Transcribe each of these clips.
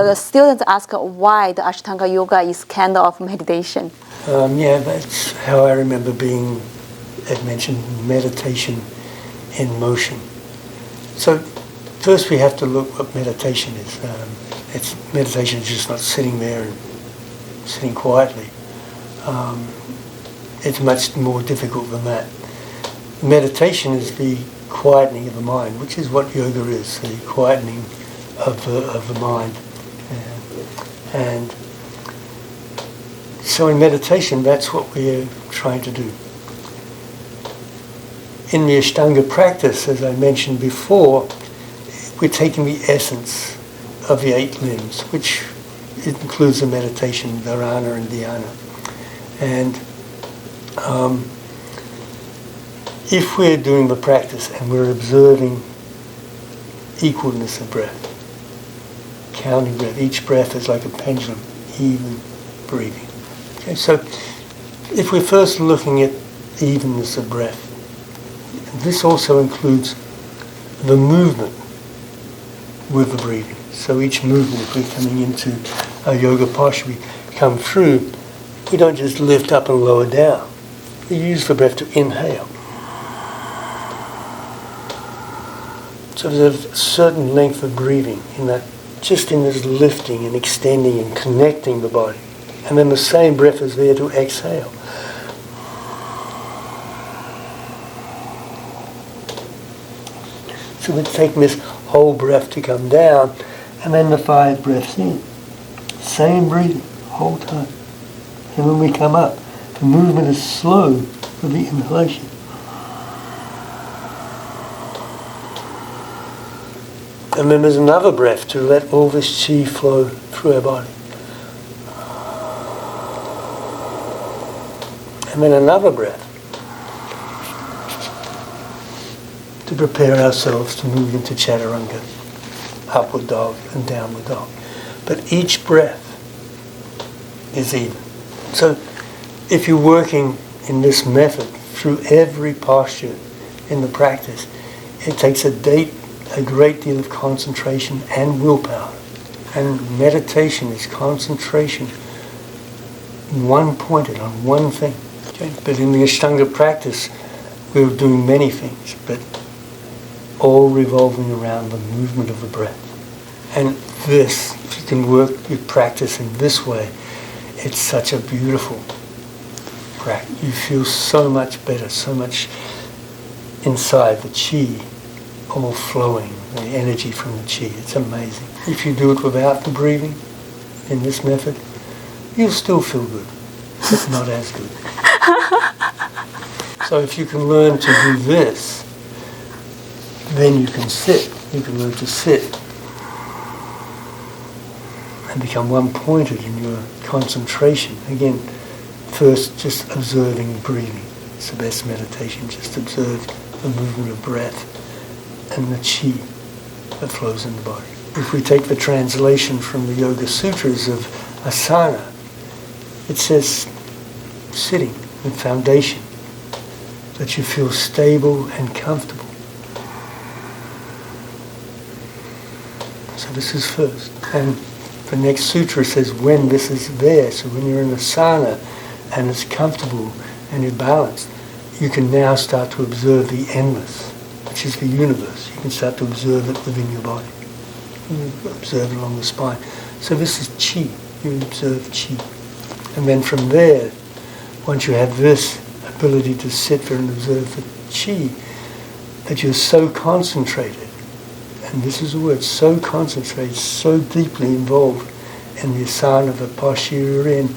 the students ask why the Ashtanga Yoga is kind of meditation. Yeah, that's how I remember being, Ed mentioned, meditation in motion. So first we have to look what meditation is. Meditation is just not sitting there and sitting quietly. It's much more difficult than that. Meditation is the quietening of the mind, which is what yoga is, the quietening of the mind. And so in meditation, that's what we're trying to do. In the Ashtanga practice, as I mentioned before, we're taking the essence of the 8 limbs, which includes the meditation, dharana and dhyana. And if we're doing the practice and we're observing equalness of breath, counting breath, each breath is like a pendulum, even breathing. Okay, so if we're first looking at evenness of breath, this also includes the movement with the breathing. So each movement, if we're coming into a yoga posture, we come through, we don't just lift up and lower down. We use the breath to inhale. So there's a certain length of breathing in that, just in this lifting and extending and connecting the body. And then the same breath is there to exhale. So we're taking this whole breath to come down, and then the 5 breaths in. Same breathing, whole time. And when we come up, the movement is slow with the inhalation. And then there's another breath to let all this chi flow through our body. And then another breath to prepare ourselves to move into chaturanga, upward dog and downward dog. But each breath is even. So if you're working in this method through every posture in the practice, it takes a great deal of concentration and willpower. And meditation is concentration one-pointed on one thing. Okay? But in the Ashtanga practice, we're doing many things, but all revolving around the movement of the breath. And this, if you can work your practice in this way, it's such a beautiful practice. You feel so much better, so much inside, the chi all flowing, the energy from the chi. It's amazing. If you do it without the breathing in this method, you'll still feel good, but not as good. So if you can learn to do this, then you can sit. You can learn to sit and become one-pointed in your concentration. Again, first just observing breathing. It's the best meditation. Just observe the movement of breath and the chi that flows in the body. If we take the translation from the Yoga Sutras of asana, it says sitting with foundation, that you feel stable and comfortable. So this is first. And the next sutra says when this is there, so when you're in asana and it's comfortable and you're balanced, you can now start to observe the endless, which is the universe. You can start to observe it within your body. You observe it along the spine. So this is chi. You observe chi. And then from there, once you have this ability to sit there and observe the chi, that you're so concentrated, and this is the word, so concentrated, so deeply involved in the asana, the posture you're in,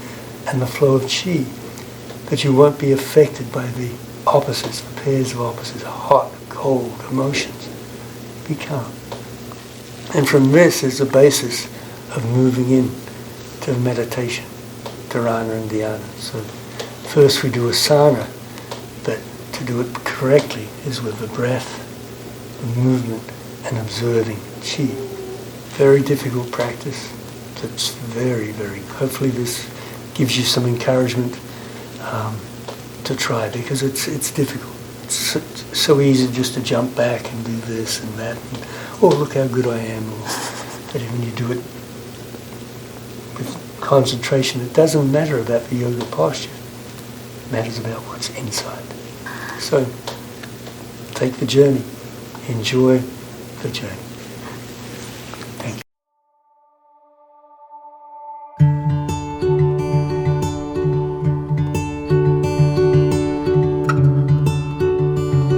and the flow of chi, that you won't be affected by the opposites, the pairs of opposites, hot, cold, emotions. Be calm. And from this is the basis of moving in to meditation, dharana and dhyana. So first we do asana, but to do it correctly is with the breath, the movement, and observing chi. Very difficult practice. It's very, very, hopefully this gives you some encouragement to try, because it's difficult. It's so easy just to jump back and do this and that, and, oh, look how good I am. But when you do it concentration. It doesn't matter about the yoga posture. It matters about what's inside. So take the journey. Enjoy the journey.